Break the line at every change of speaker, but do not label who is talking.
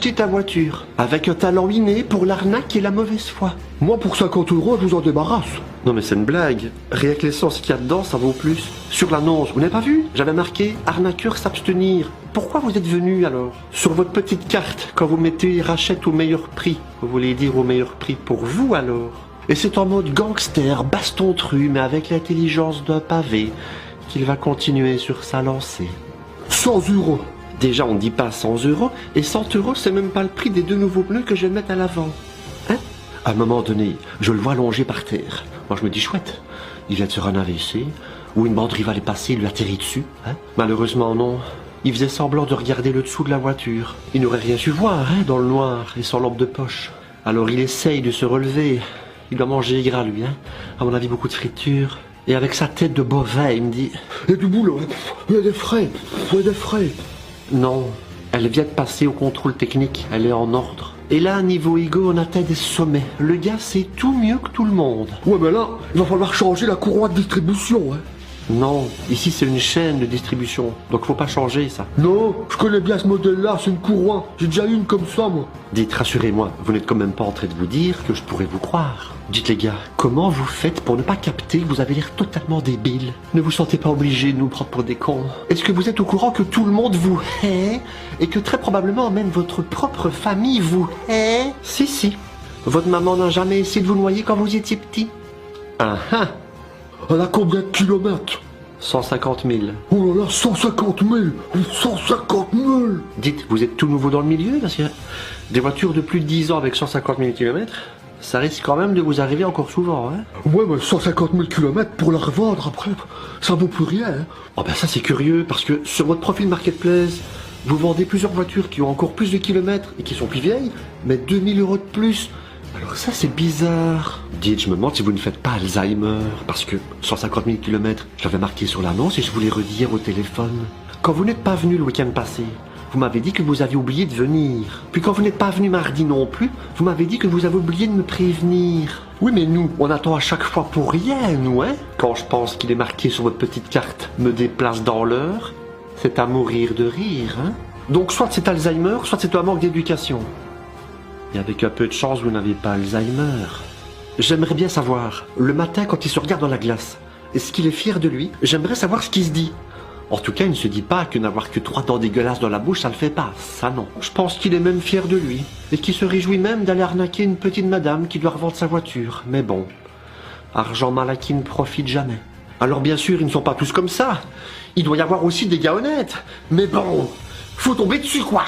Acheter ta voiture, avec un talent inné pour l'arnaque et la mauvaise foi.
Moi, pour 50 euros, je vous en débarrasse.
Non mais c'est une blague. Rien que l'essence qu'il y a dedans, ça vaut plus. Sur l'annonce, vous n'avez pas vu? J'avais marqué « Arnaqueur s'abstenir ». Pourquoi vous êtes venu alors? Sur votre petite carte, quand vous mettez « Rachète au meilleur prix », vous voulez dire au meilleur prix pour vous alors? Et c'est en mode gangster, baston-tru, mais avec l'intelligence d'un pavé, qu'il va continuer sur sa lancée.
100 euros.
Déjà, on ne dit pas 100 euros, et 100 euros, c'est même pas le prix des 2 nouveaux pneus que je vais mettre à l'avant. Hein? À un moment donné, je le vois allongé par terre. Moi, je me dis, chouette, il vient de faire un AVC, ou une banderille va aller passer, il lui atterrit dessus. Hein? Malheureusement, non. Il faisait semblant de regarder le dessous de la voiture. Il n'aurait rien su voir, hein, dans le noir, et sans lampe de poche. Alors, il essaye de se relever. Il doit manger gras, lui, hein. À mon avis, beaucoup de friture. Et avec sa tête de bovin, il me dit...
Il y a du boulot, il y a des frais, il y a des frais.
Non, elle vient de passer au contrôle technique, elle est en ordre. Et là, niveau ego, on atteint des sommets. Le gars sait tout mieux que tout le monde.
Ouais, mais là, il va falloir changer la courroie de distribution, hein.
Non, ici c'est une chaîne de distribution, donc faut pas changer ça.
Non, je connais bien ce modèle-là, c'est une courroie. J'ai déjà une comme ça, moi.
Dites, rassurez-moi, vous n'êtes quand même pas en train de vous dire que je pourrais vous croire. Dites les gars, comment vous faites pour ne pas capter que vous avez l'air totalement débile? Ne vous sentez pas obligé de nous prendre pour des cons? Est-ce que vous êtes au courant que tout le monde vous hait? Et que très probablement même votre propre famille vous hait? Si. Votre maman n'a jamais essayé de vous noyer quand vous étiez petit? Ah ah!
Elle a combien de kilomètres?
150 000.
Oh là là, 150 000. 150 000.
Dites, vous êtes tout nouveau dans le milieu? Parce que des voitures de plus de 10 ans avec 150 000 km, ça risque quand même de vous arriver encore souvent, hein?
Ouais, mais 150 000 km pour la revendre après, ça vaut plus rien, hein.
Oh ben ça c'est curieux, parce que sur votre profil Marketplace, vous vendez plusieurs voitures qui ont encore plus de kilomètres et qui sont plus vieilles, mais 2000 euros de plus. Alors ça c'est bizarre. Dites, je me demande si vous ne faites pas Alzheimer, parce que 150 000 km, je l'avais marqué sur l'annonce et je voulais redire au téléphone. Quand vous n'êtes pas venu le week-end passé, vous m'avez dit que vous aviez oublié de venir. Puis quand vous n'êtes pas venu mardi non plus, vous m'avez dit que vous avez oublié de me prévenir. Oui mais nous, on attend à chaque fois pour rien, nous, hein? Quand je pense qu'il est marqué sur votre petite carte, me déplace dans l'heure, c'est à mourir de rire, hein? Donc soit c'est Alzheimer, soit c'est un manque d'éducation. Et avec un peu de chance, vous n'avez pas Alzheimer. J'aimerais bien savoir, le matin quand il se regarde dans la glace, est-ce qu'il est fier de lui? J'aimerais savoir ce qu'il se dit. En tout cas, il ne se dit pas que n'avoir que 3 dents dégueulasses dans la bouche, ça le fait pas. Ça non. Je pense qu'il est même fier de lui. Et qu'il se réjouit même d'aller arnaquer une petite madame qui doit revendre sa voiture. Mais bon, argent mal acquis ne profite jamais. Alors bien sûr, ils ne sont pas tous comme ça. Il doit y avoir aussi des gars honnêtes. Mais bon, faut tomber dessus quoi.